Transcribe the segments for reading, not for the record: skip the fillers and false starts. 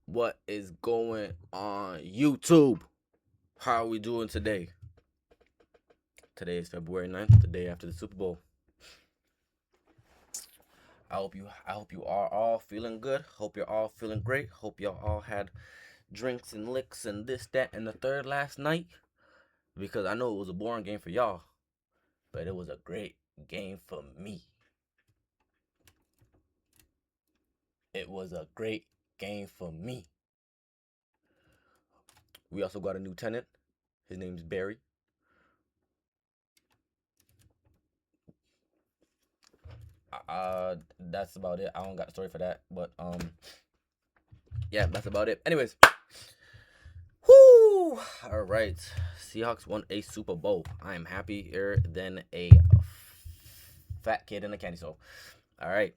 What is going on YouTube? How are we doing today? Today is February 9th, the day after the Super Bowl. I hope you are all feeling good. Hope you're all feeling great. Hope y'all all had drinks and licks and this, that, and the third last night. Because I know it was a boring game for y'all, but it was a great game for me. It was a great game for me. We also got a new tenant. His name's Barry. That's about it. I don't got a story for that, but yeah, that's about it. Anyways, whoo! All right, Seahawks won a Super Bowl. I am happier than a fat kid in a candy store. All right,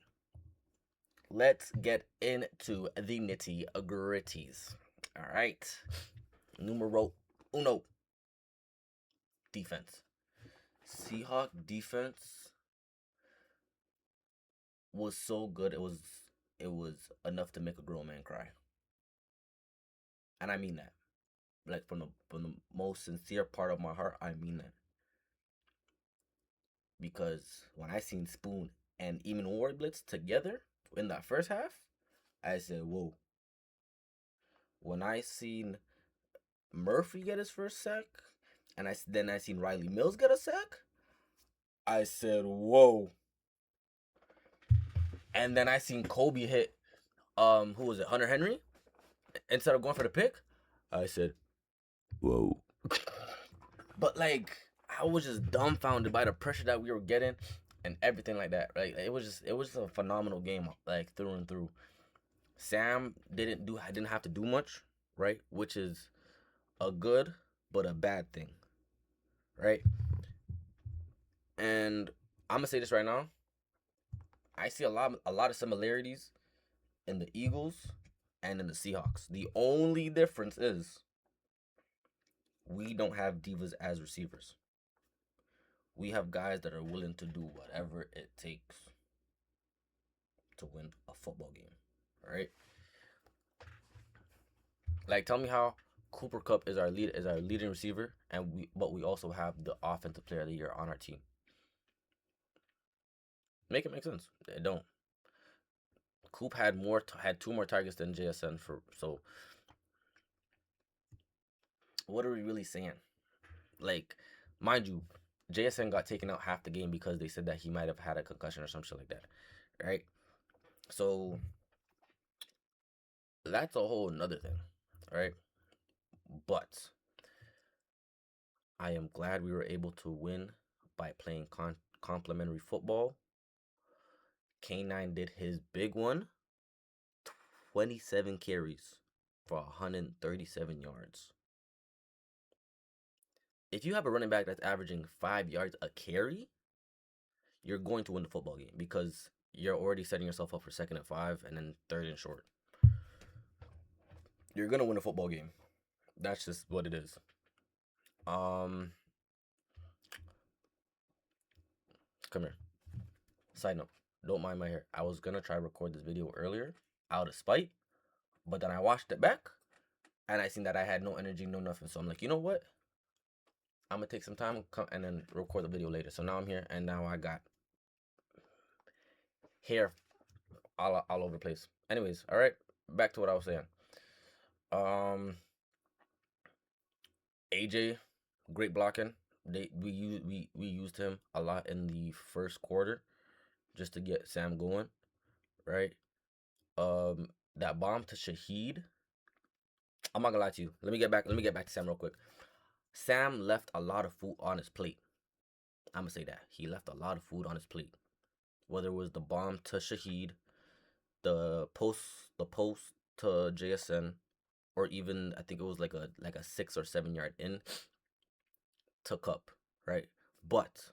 let's get into the nitty gritties. All right, numero uno, defense. Seahawk defense was so good. It was enough to make a grown man cry, and I mean that. Like from the most sincere part of my heart, I mean that. Because when I seen Spoon and even Ward Blitz together in that first half, I said, "Whoa." When I seen Murphy get his first sack, and I seen Riley Mills get a sack, I said, "Whoa." And then I seen Kobe hit who was it, Hunter Henry, instead of going for the pick. I said, "Whoa." But like, I was just dumbfounded by the pressure that we were getting and everything like that. Right? It was just a phenomenal game, like through and through. Sam didn't have to do much, right? Which is a good but a bad thing, right? And I'm gonna say this right now. I see a lot of similarities in the Eagles and in the Seahawks. The only difference is we don't have divas as receivers. We have guys that are willing to do whatever it takes to win a football game, right? Like, tell me how Cooper Cup is our leading receiver, and we also have the offensive player of the year on our team. Make it make sense. It don't. Coop had two more targets than JSN for. So what are we really saying? Like, mind you, JSN got taken out half the game because they said that he might have had a concussion or some shit like that, right? So that's a whole nother thing, right? But I am glad we were able to win by playing complementary football. K9 did his big one, 27 carries for 137 yards. If you have a running back that's averaging 5 yards a carry, you're going to win the football game because you're already setting yourself up for second and 5 and then third and short. You're gonna win a football game. That's just what it is. Um, Come here. Side note, don't mind my hair. I was gonna try record this video earlier out of spite, but then I watched it back and I seen that I had no energy, no nothing. So I'm like, you know what? I'm gonna take some time and then record the video later. So now I'm here and now I got hair all over the place. Anyways, all right, back to what I was saying. Um, AJ, great blocking. We used him a lot in the first quarter just to get Sam going, right? That bomb to Shaheed. I'm not gonna lie to you. Let me get back to Sam real quick. Sam left a lot of food on his plate. I'm gonna say that he left a lot of food on his plate. Whether it was the bomb to Shaheed, the post, the post to JSN, or even I think it was like a 6 or 7 yard in to Cup, right? But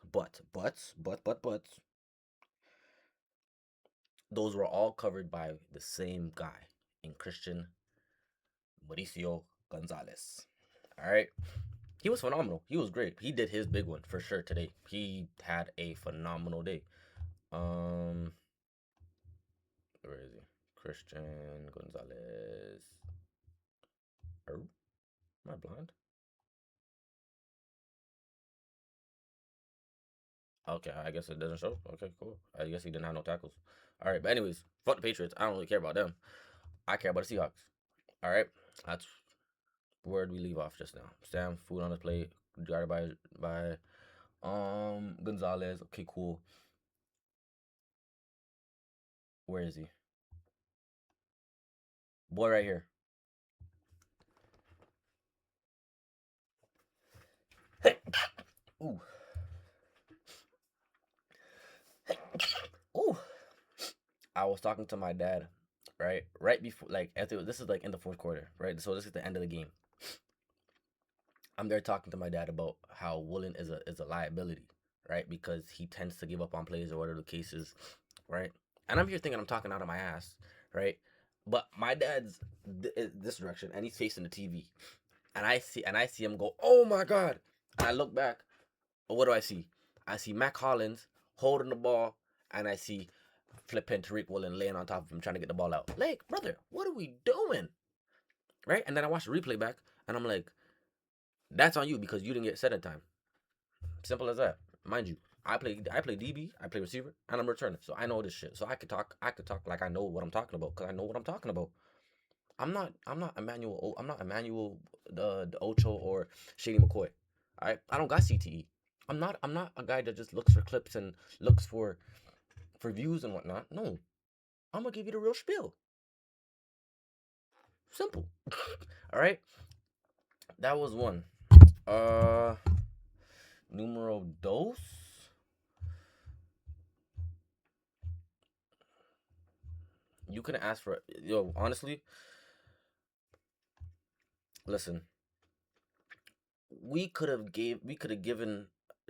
those were all covered by the same guy in Christian Mauricio Gonzalez. All right. He was phenomenal. He was great. He did his big one for sure today. He had a phenomenal day. Um, where is he? Christian Gonzalez. blind? Okay, I guess it doesn't show. Okay, cool. I guess he didn't have no tackles. All right, but anyways, fuck the Patriots. I don't really care about them. I care about the Seahawks. All right, that's where did we leave off just now? Sam, food on his plate, guarded by Gonzalez. Okay, cool. Where is he? Boy, right here. Ooh, ooh. I was talking to my dad, right? Right before, like, after this is like in the fourth quarter, right? So this is the end of the game. I'm there talking to my dad about how Woolen is a liability, right? Because he tends to give up on plays or whatever the case is, right? And I'm here thinking I'm talking out of my ass, right? But my dad's this direction, and he's facing the TV, and I see him go, "Oh my god!" And I look back, but what do I see? I see Mac Hollins holding the ball, and I see flipping Tariq Woolen laying on top of him trying to get the ball out. Like, brother, what are we doing? Right? And then I watch the replay back, and I'm like, that's on you because you didn't get set in time. Simple as that. Mind you, I play DB, I play receiver, and I'm returning. So I know this shit. So I could talk like I know what I'm talking about because I know what I'm talking about. I'm not Emmanuel the Ocho or Shady McCoy. I don't got CTE. I'm not a guy that just looks for clips and looks for views and whatnot. No. I'm gonna give you the real spiel. Simple. All right. That was one. Uh, numero dos. You couldn't ask for yo. Honestly, listen. We could have given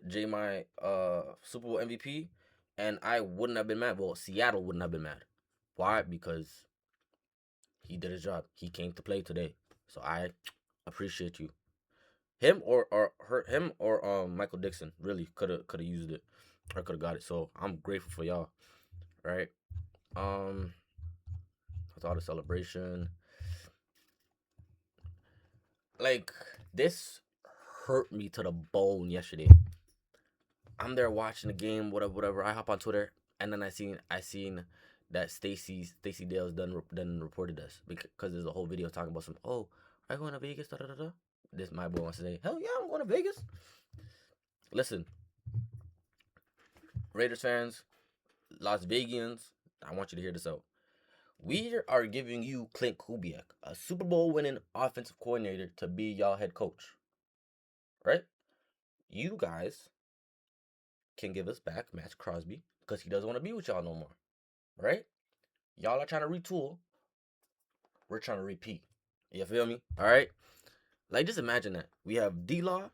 J my Super Bowl MVP, and I wouldn't have been mad. Well, Seattle wouldn't have been mad. Why? Because he did his job. He came to play today, so I appreciate you. Him or Michael Dixon really could have used it or could have got it. So I'm grateful for y'all. Right. Um, with all the celebration, like this hurt me to the bone yesterday. I'm there watching the game, whatever. I hop on Twitter, and then I seen that Stacy Dale's done reported us because there's a whole video talking about some. Oh, are you going to Vegas? Da, da, da, da. This my boy wants to say, hell yeah, I'm going to Vegas. Listen, Raiders fans, Las Vegians, I want you to hear this out. We are giving you Clint Kubiak, a Super Bowl winning offensive coordinator, to be y'all head coach. Right? You guys can give us back Matt Crosby because he doesn't want to be with y'all no more. Right? Y'all are trying to retool. We're trying to repeat. You feel me? All right. Like just imagine that we have D Law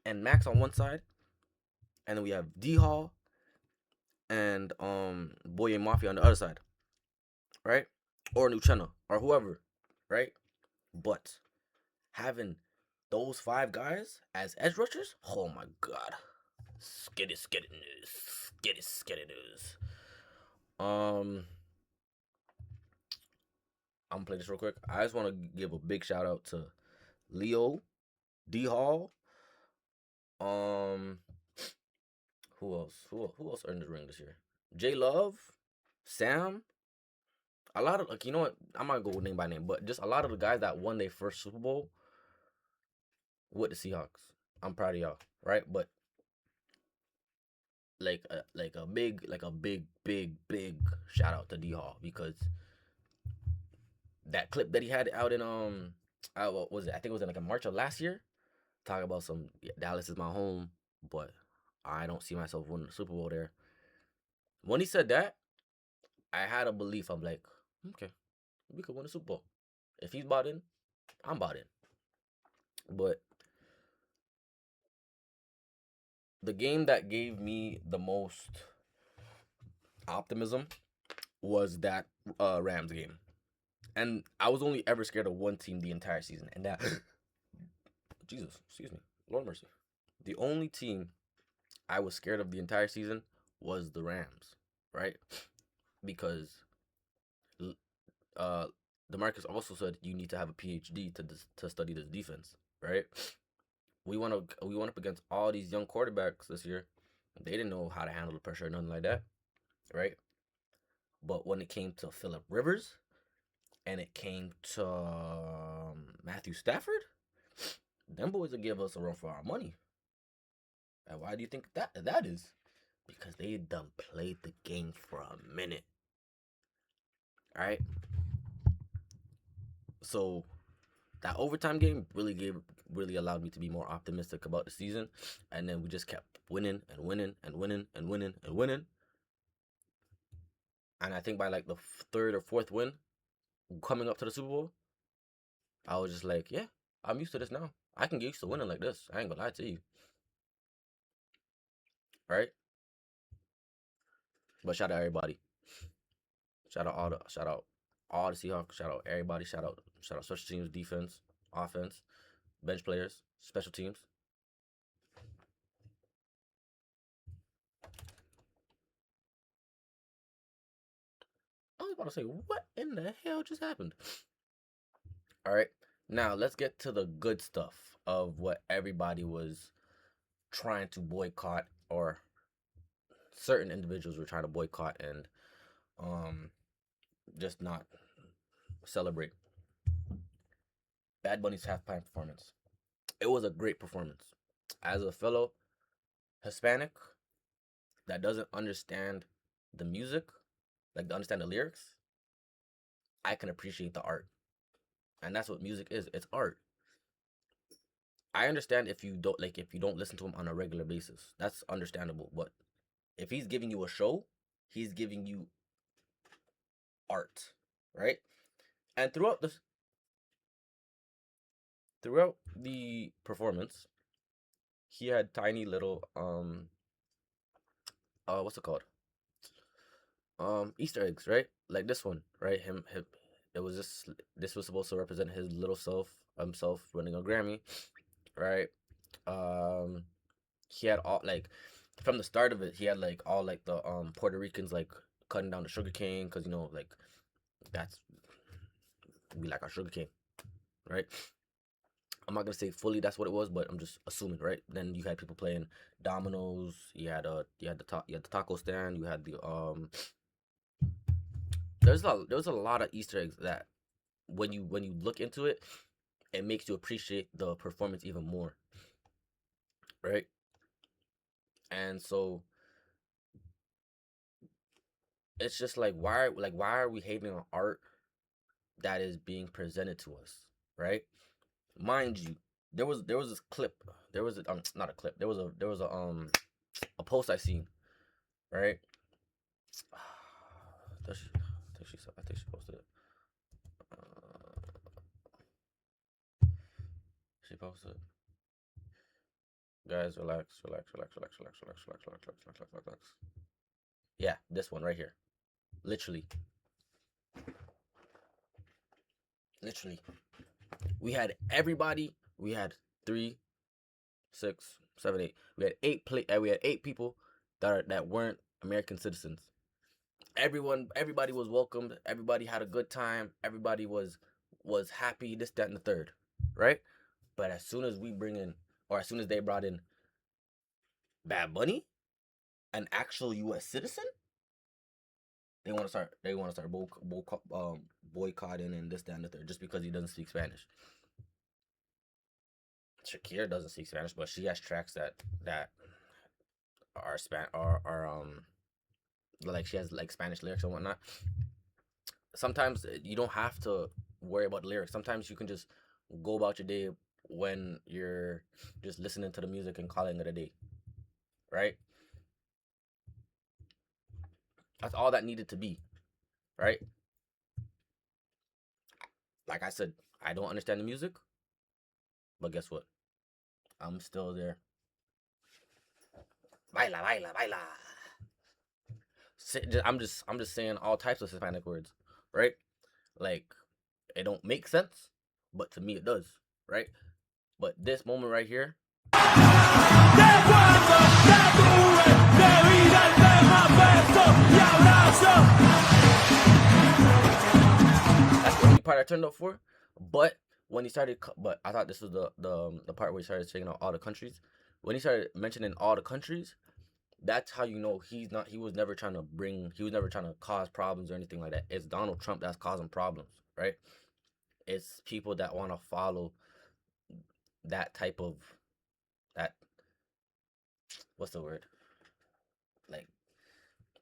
and Max on one side, and then we have D Hall and Boye Mafia on the other side, right? Or Nuchenna or whoever, right? But having those five guys as edge rushers, oh my god, skitty news. Um, I'm gonna play this real quick. I just want to give a big shout out to Leo, D Hall, um, who else? Who else earned the ring this year? J Love, Sam. A lot of like you know what? I'm not gonna go name by name, but just a lot of the guys that won their first Super Bowl with the Seahawks. I'm proud of y'all, right? But like a big shout out to D Hall because that clip that he had out in what was it? I think it was in like a March of last year. Talk about some Dallas is my home, but I don't see myself winning the Super Bowl there. When he said that, I had a belief. I'm like, okay, we could win the Super Bowl. If he's bought in, I'm bought in. But the game that gave me the most optimism was that Rams game. And I was only ever scared of one team the entire season, and that Jesus, excuse me, Lord mercy. The only team I was scared of the entire season was the Rams, right? Because uh DeMarcus also said you need to have a PhD to study this defense, right? We went up against all these young quarterbacks this year. They didn't know how to handle the pressure or nothing like that, right? But when it came to Phillip Rivers and it came to Matthew Stafford, them boys will give us a run for our money. And why do you think that is? Because they done played the game for a minute. All right. So that overtime game really allowed me to be more optimistic about the season. And then we just kept winning and winning and winning and winning and winning. And I think by like the third or fourth win, coming up to the Super Bowl, I was just like, yeah, I'm used to this now. I can get used to winning like this. I ain't gonna lie to you. Right? But shout out everybody. Shout out all the Seahawks. Shout out everybody. Shout out special teams, defense, offense, bench players, special teams. I was about to say, what in the hell just happened? All right. Now let's get to the good stuff of what everybody was trying to boycott, or certain individuals were trying to boycott and just not celebrate. Bad Bunny's halftime performance. It was a great performance. As a fellow Hispanic that doesn't understand the music, like to understand the lyrics, I can appreciate the art. And that's what music is. It's art. I understand if you don't listen to him on a regular basis. That's understandable. But if he's giving you a show, he's giving you art, right? And throughout the performance, he had tiny little what's it called? Easter eggs, right? Like this one, right? This was supposed to represent his little self, himself winning a Grammy, right? He had all, like, from the start of it, he had like all like the Puerto Ricans like cutting down the sugar cane, because like that's we like our sugar cane, right? I'm not gonna say fully that's what it was, but I'm just assuming, right? Then you had people playing dominoes. You had the taco stand. You had the There was a lot of Easter eggs that when you look into it, it makes you appreciate the performance even more, right? And so it's just like, why are we hating on art that is being presented to us, right? Mind you, there was this clip. There was not a clip. There was a post I seen, right? I think she posted it. She posted. Guys, relax. Yeah, this one right here. Literally. We had everybody. We had 3, 6, 7, 8. We had 8 people that weren't American citizens. Everybody was welcomed. Everybody had a good time. Everybody was happy. This, that, and the third, right? But as soon as they brought in Bad Bunny, an actual U.S. citizen, they want to start boycotting and this, that, and the third, just because he doesn't speak Spanish. Shakira doesn't speak Spanish, but she has tracks that are like, she has like Spanish lyrics and whatnot. Sometimes you don't have to worry about the lyrics. Sometimes you can just go about your day when you're just listening to the music and calling it a day, right? That's all that needed to be, right? Like I said, I don't understand the music, but guess what? I'm still there. Baila, baila, baila. I'm just saying all types of Hispanic words, right? Like, it don't make sense, but to me it does, right? But this moment right here, that's the only part I turned up for. But when he started, but I thought this was the part where he started checking out all the countries. When he started mentioning all the countries, that's how you know he was never trying to cause problems or anything like that. It's Donald Trump that's causing problems, right? It's people that want to follow that type of that what's the word? Like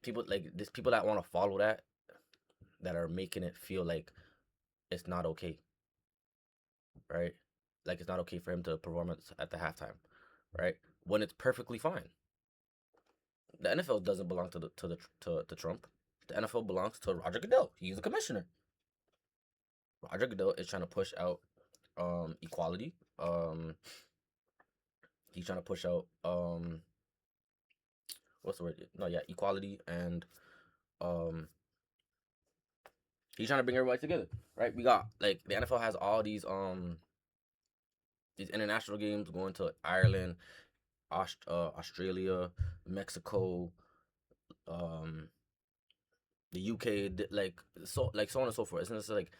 people that want to follow that are making it feel like it's not okay, right? Like it's not okay for him to perform at the halftime, right? When it's perfectly fine. The NFL doesn't belong to Trump. The NFL belongs to Roger Goodell. He's the commissioner. Roger Goodell is trying to push out equality. He's trying to push out what's the word? No, yeah, equality, and um he's trying to bring everybody together, right? We got like the NFL has all these international games going to Ireland, Australia, Mexico, um the UK, like so on and so forth. It's like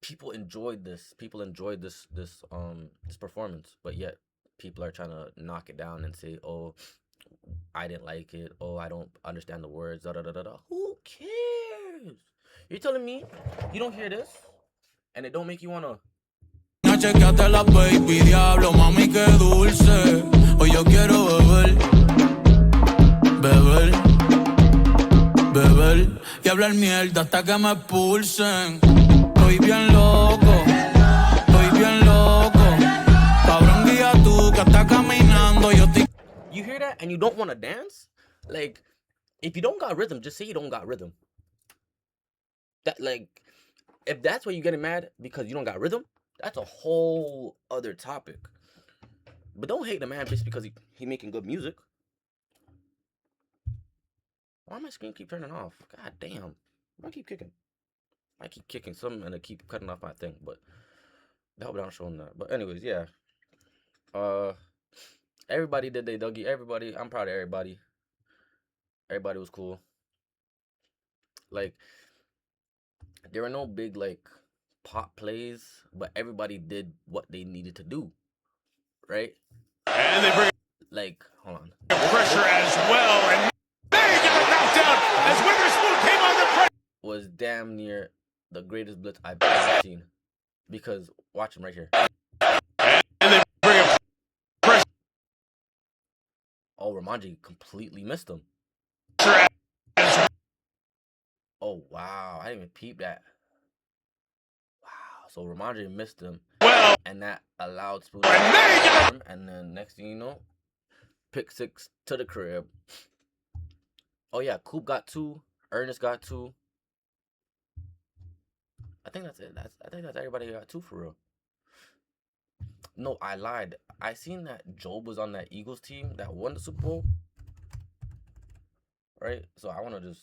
people enjoyed this performance, but yet people are trying to knock it down and say, oh, I didn't like it, oh, I don't understand the words, da da da da da. Who cares? You're telling me you don't hear this and it don't make you wanna Chequeate la baby, diablo, mami, qué dulce. Hoy yo quiero beber, beber, beber y hablar mierda hasta que me expulsen. Estoy bien loco, cabrón, guía tú que estás caminando. Yo estoy. You hear that and you don't want to dance? Like, if you don't got rhythm, just say you don't got rhythm. That, like, if that's why you're getting mad because you don't got rhythm, that's a whole other topic. But don't hate the man just because he making good music. Why my screen keep turning off? God damn. I keep kicking. I keep kicking something and I keep cutting off my thing, but I hope I'm showing that. But anyways, yeah. Everybody did they Dougie. Everybody, I'm proud of everybody. Everybody was cool. Like, there were no big like pop plays, but everybody did what they needed to do, right? And they bring Like, hold on. pressure as well, and they get the knockdown as Witherspoon came under pressure. Was damn near the greatest blitz I've ever seen. Because watch him right here. And they bring pressure Oh, Ramondre completely missed him. as Oh wow, I didn't even peep that. Wow, so Ramondre missed him, well. and that allowed Spoon. And they get him, and then next thing you know, pick 6 to the crib. Oh yeah, Coop got 2. Ernest got 2. I think that's it. I think that's everybody got 2 for real. No, I lied. I seen that Job was on that Eagles team that won the Super Bowl. Right? So I want to just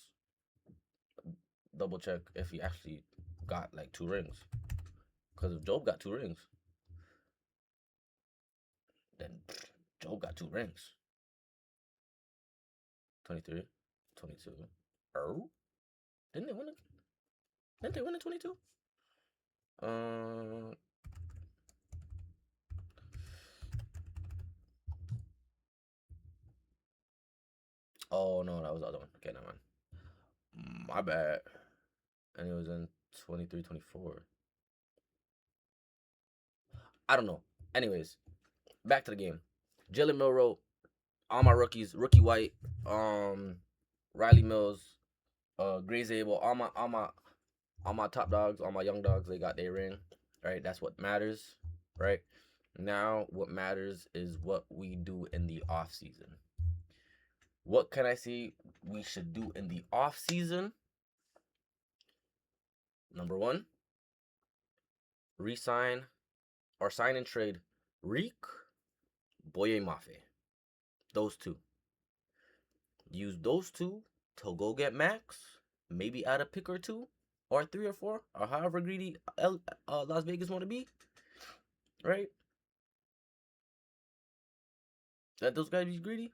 double check if he actually got like 2 rings. Because if Job got 2 rings, then Job got 2 rings. 23, 22. Oh? Didn't they win it? Didn't they win in 22? Oh no, that was the other one. Okay, never mind. My bad. And it was in 23, 24. I don't know. Anyways, back to the game. Jalen Milroe, all my rookies, Rookie White, Riley Mills, Gray Zabel, all my top dogs, all my young dogs, they got their ring. Right? That's what matters. Right? Now what matters is what we do in the off season. What can I say we should do in the off season? Number 1, re-sign or sign and trade Reek, Boye Mafe. Those 2. Use those 2 to go get Max. Maybe add a pick or 2 or 3 or 4 or however greedy Las Vegas want to be. Right? Let those guys be greedy.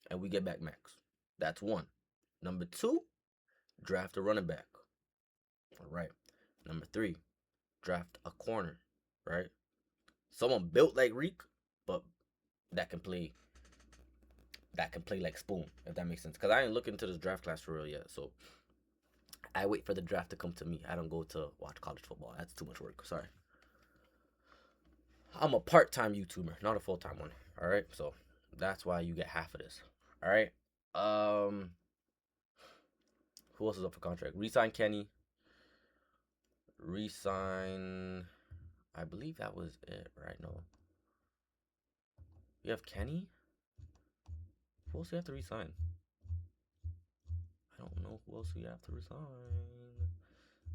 And we get back Max. That's 1. Number 2, draft a running back. All right. Number 3, draft a corner, right? Someone built like Reek, but that can play like Spoon, if that makes sense. Because I ain't looking into this draft class for real yet. So I wait for the draft to come to me. I don't go to watch college football. That's too much work. Sorry. I'm a part-time YouTuber, not a full-time one. All right. So that's why you get half of this. All right. Who else is up for contract? Resign Kenny. Resign. I believe that was it, right? No. You have Kenny? Who else do you have to resign? I don't know who else you have to resign.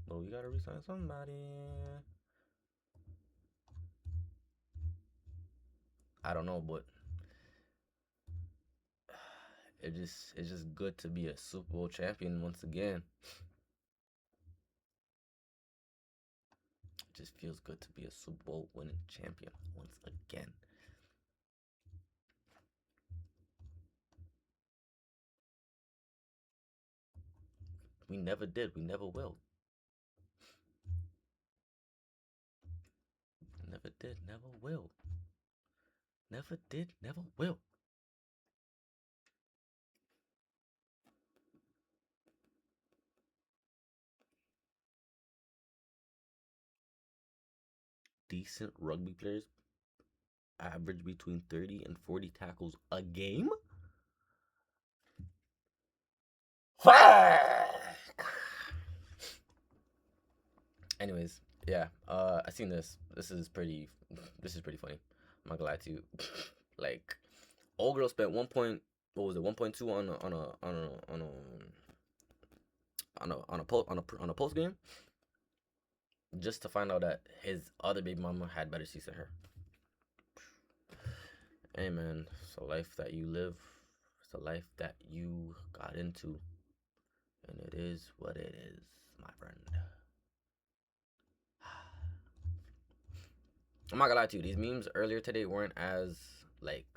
But we gotta resign somebody. I don't know, but it's just good to be a Super Bowl champion once again. It just feels good to be a Super Bowl winning champion once again. We never did. We never will. Never did. Never will. Never did. Never will. Decent rugby players average between 30 and 40 tackles a game. Anyways, yeah, I seen this. This is pretty funny. I'm not gonna lie to you. Like, old girl spent 1.2 on a post game, just to find out that his other baby mama had better seats than her. Hey man, it's a life that you live. It's a life that you got into, and it is what it is, my friend. I'm not gonna lie to you, these memes earlier today weren't as like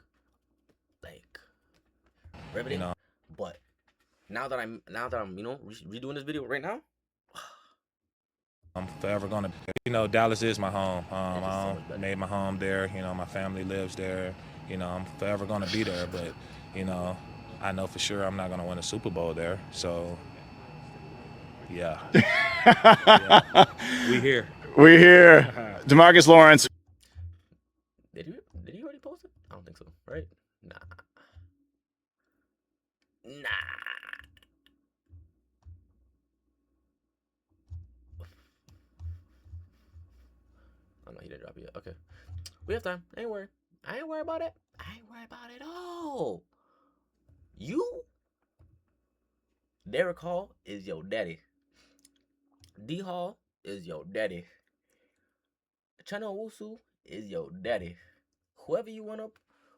riveting, but now that I'm redoing this video right now, I'm forever gonna, Dallas is my home. I made my home there. My family lives there. I'm forever gonna be there. But, I know for sure I'm not gonna win a Super Bowl there. So, yeah. We here. We're here. DeMarcus Lawrence. Did he already post it? I don't think so, right? Nah. Oh no, he didn't drop it yet. Okay. We have time. I ain't worried about it. I ain't worried about it all. You? Derek Hall is your daddy. D Hall is your daddy. Chana Owusu is your daddy. Whoever you went up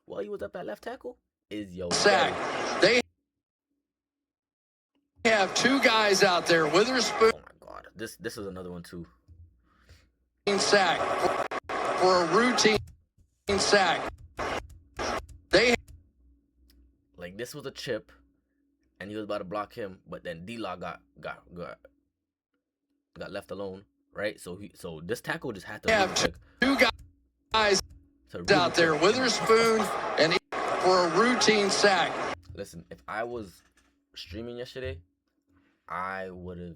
while you was up at left tackle is your daddy. They have 2 guys out there. Witherspoon. Oh my God, this is another one too. Sack for a routine sack. Like, this was a chip, and he was about to block him, but then D-Law got left alone, right? So this tackle just had to have 2 guys out there. Witherspoon and for a routine sack. Listen, if I was streaming yesterday,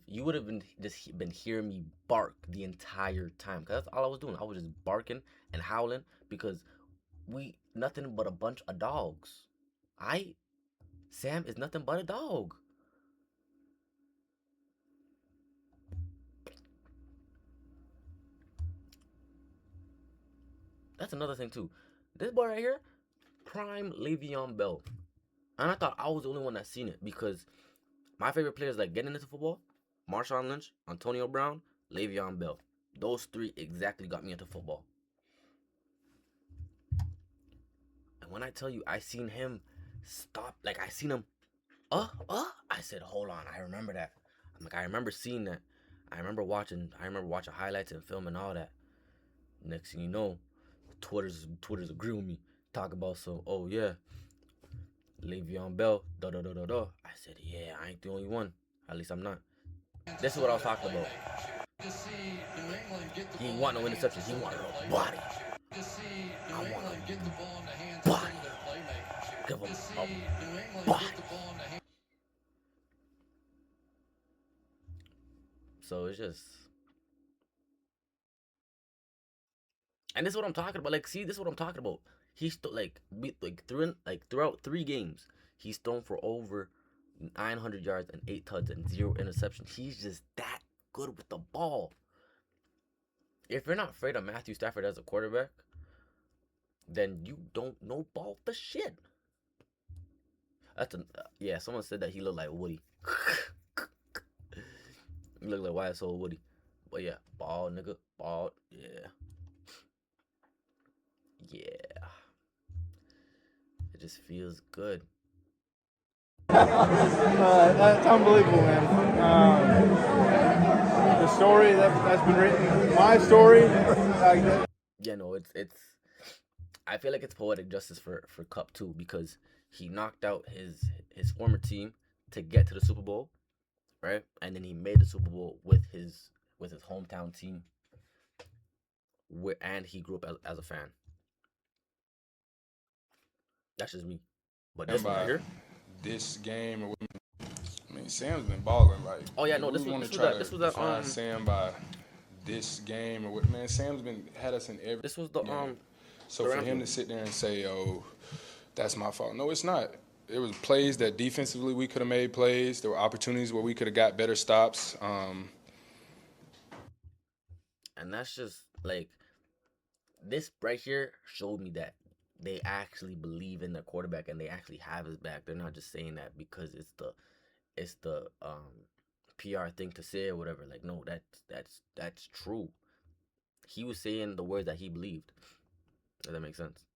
you would have been hearing me bark the entire time, because that's all I was doing. I was just barking and howling because we nothing but a bunch of dogs. Sam is nothing but a dog. That's another thing too. This boy right here, prime Le'Veon Bell. And I thought I was the only one that seen it, because my favorite players like getting into football: Marshawn Lynch, Antonio Brown, Le'Veon Bell. Those 3 exactly got me into football. And when I tell you, I seen him stop, like I seen him, I said, hold on, I remember that. I'm like, I remember seeing that. I remember watching highlights and film and all that. Next thing you know, Twitter's agree with me. Talk about some, oh yeah, Le'Veon Bell, da. I said, yeah, I ain't the only one. At least I'm not. This is what I was talking about. He ain't want no interceptions. He wanted a body. I want a body. Give him a body. So it's just, and this is what I'm talking about. Like, see, this is what I'm talking about. He's throughout 3 games, he's thrown for over 900 yards and 8 touchdowns and 0 interceptions. He's just that good with the ball. If you're not afraid of Matthew Stafford as a quarterback, then you don't know ball for shit. Yeah, someone said that he looked like Woody. He looked like YSO Woody. But yeah, bald nigga, bald, yeah. Yeah. It just feels good. That's unbelievable, man. The story that's been written, my story. Yeah, no, it's. I feel like it's poetic justice for Cup too, because he knocked out his former team to get to the Super Bowl, right? And then he made the Super Bowl with his hometown team, and he grew up as a fan. That's just me. But this one right here, this game, I mean, Sam's been balling. Like, oh yeah, no, this was that Sam by this game or what? Man, Sam's had us in every. This was the game. So for him to sit there and say, "Oh, that's my fault," no, it's not. It was plays that defensively we could have made plays. There were opportunities where we could have got better stops. And that's just like, this right here showed me that they actually believe in their quarterback and they actually have his back. They're not just saying that because it's the PR thing to say or whatever. Like, no, that's true. He was saying the words that he believed. Does that make sense?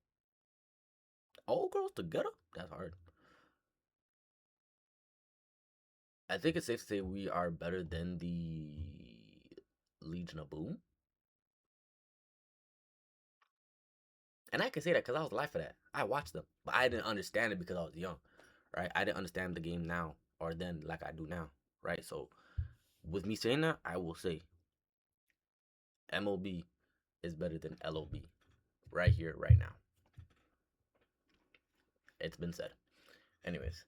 All girls together? That's hard. I think it's safe to say we are better than the Legion of Boom. And I can say that because I was alive for that. I watched them, but I didn't understand it because I was young, right? I didn't understand the game now or then like I do now, right? So with me saying that, I will say MLB is better than LOB right here, right now. It's been said. Anyways,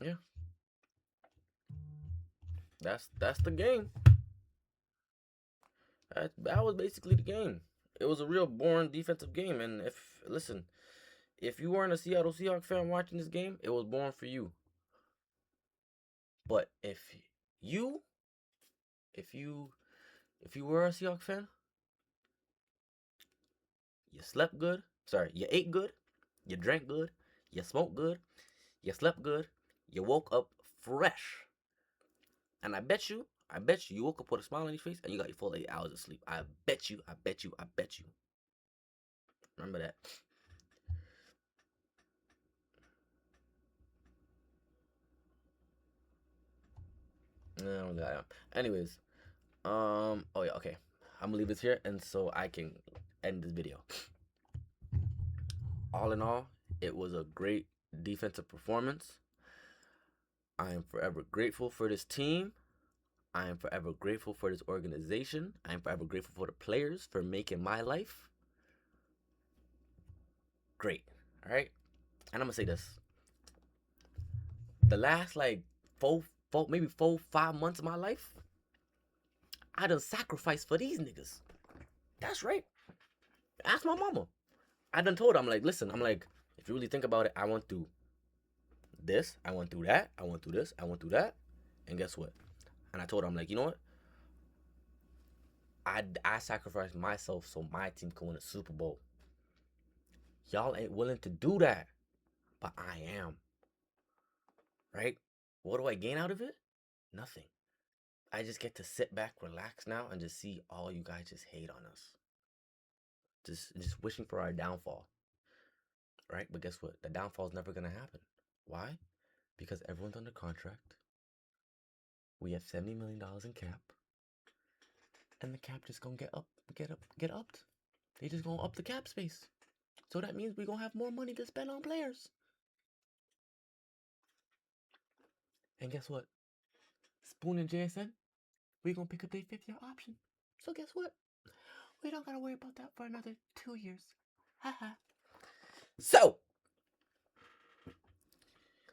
yeah. That's the game. That was basically the game. It was a real boring defensive game. And if you weren't a Seattle Seahawks fan watching this game, it was boring for you. But if you were a Seahawks fan, you slept good. Sorry, you ate good, you drank good, you smoked good, you slept good, you woke up fresh. And I bet you you woke up with a smile on your face and you got your full 8 hours of sleep. I bet you. Remember that. No, anyways, oh yeah, okay. I'm gonna leave this here and so I can end this video. All in all, it was a great defensive performance. I am forever grateful for this team. I am forever grateful for this organization. I am forever grateful for the players for making my life great. All right? And I'm going to say this. The last, like, 5 months of my life, I done sacrificed for these niggas. That's right. Ask my mama. I done told her, I'm like, listen, if you really think about it, I went through this, I went through that, I went through this, I went through that, and guess what? And I told her, I'm like, you know what? I sacrificed myself so my team can win a Super Bowl. Y'all ain't willing to do that, but I am. Right? What do I gain out of it? Nothing. I just get to sit back, relax now, and just see all you guys just hate on us. Just wishing for our downfall. Right? But guess what? The downfall is never going to happen. Why? Because everyone's under contract. We have $70 million in cap. And the cap just gonna get upped. They just gonna up the cap space. So that means we're gonna have more money to spend on players. And guess what? Spoon and JSN, we gonna pick up their 5th-year option. So guess what? We don't gotta worry about that for another 2 years. Haha. So,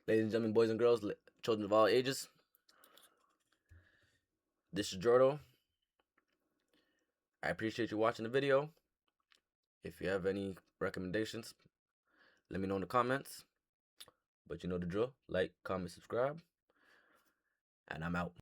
ladies and gentlemen, boys and girls, children of all ages, this is Jordo. I appreciate you watching the video. If you have any recommendations, let me know in the comments. But you know the drill. Like, comment, subscribe. And I'm out.